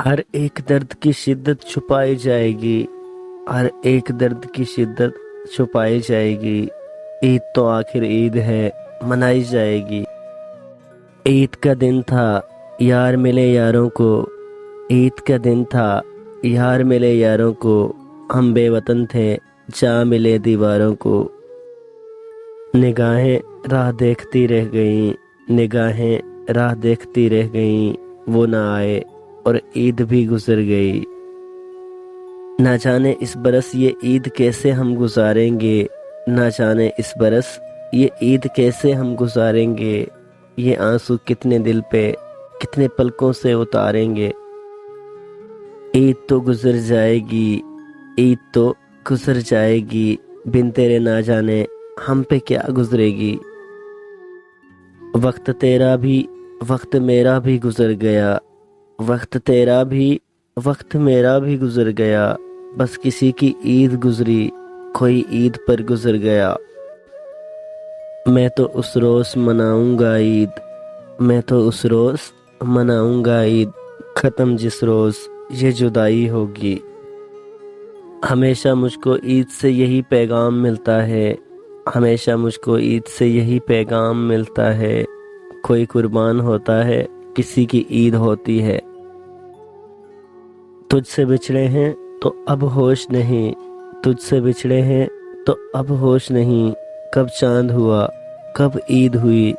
ہر ایک درد کی شدت چھپائی جائے گی، ہر ایک درد کی شدت چھپائی جائے گی۔ عید تو آخر عید ہے، منائی جائے گی۔ عید کا دن تھا، یار ملے یاروں کو، عید کا دن تھا، یار ملے یاروں کو، ہم بے وطن تھے، جا ملے دیواروں کو۔ نگاہیں راہ دیکھتی رہ گئیں، نگاہیں راہ دیکھتی رہ گئیں، وہ نہ آئے اور عید بھی گزر گئی۔ نہ جانے اس برس یہ عید کیسے ہم گزاریں گے، نہ جانے اس برس یہ عید کیسے ہم گزاریں گے، یہ آنسو کتنے دل پہ کتنے پلکوں سے اتاریں گے۔ عید تو گزر جائے گی، عید تو گزر جائے گی، بن تیرے نہ جانے ہم پہ کیا گزرے گی۔ وقت تیرا بھی وقت میرا بھی گزر گیا، وقت تیرا بھی وقت میرا بھی گزر گیا، بس کسی کی عید گزری، کوئی عید پر گزر گیا۔ میں تو اس روز مناؤں گا عید، میں تو اس روز مناؤں گا عید، ختم جس روز یہ جدائی ہوگی۔ ہمیشہ مجھ کو عید سے یہی پیغام ملتا ہے، ہمیشہ مجھ کو عید سے یہی پیغام ملتا ہے، کوئی قربان ہوتا ہے، کسی کی عید ہوتی ہے۔ تجھ سے بچھڑے ہیں تو اب ہوش نہیں، تجھ سے بچھڑے ہیں تو اب ہوش نہیں، کب چاند ہوا کب عید ہوئی۔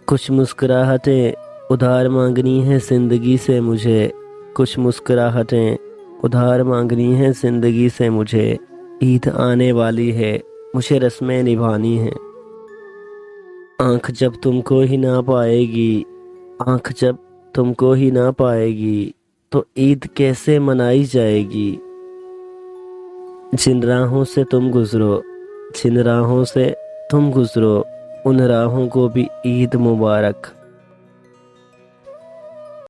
کچھ مسکراہٹیں ادھار مانگنی ہیں زندگی سے مجھے، کچھ مسکراہٹیں ادھار مانگنی ہیں زندگی سے مجھے، عید آنے والی ہے مجھے رسمیں نبھانی ہیں۔ آنکھ جب تم کو ہی نہ پائے گی، آنکھ جب تم کو ہی نہ پائے گی، تو عید کیسے منائی جائے گی۔ جن راہوں سے تم گزرو، جن راہوں سے تم گزرو، ان راہوں کو بھی عید مبارک۔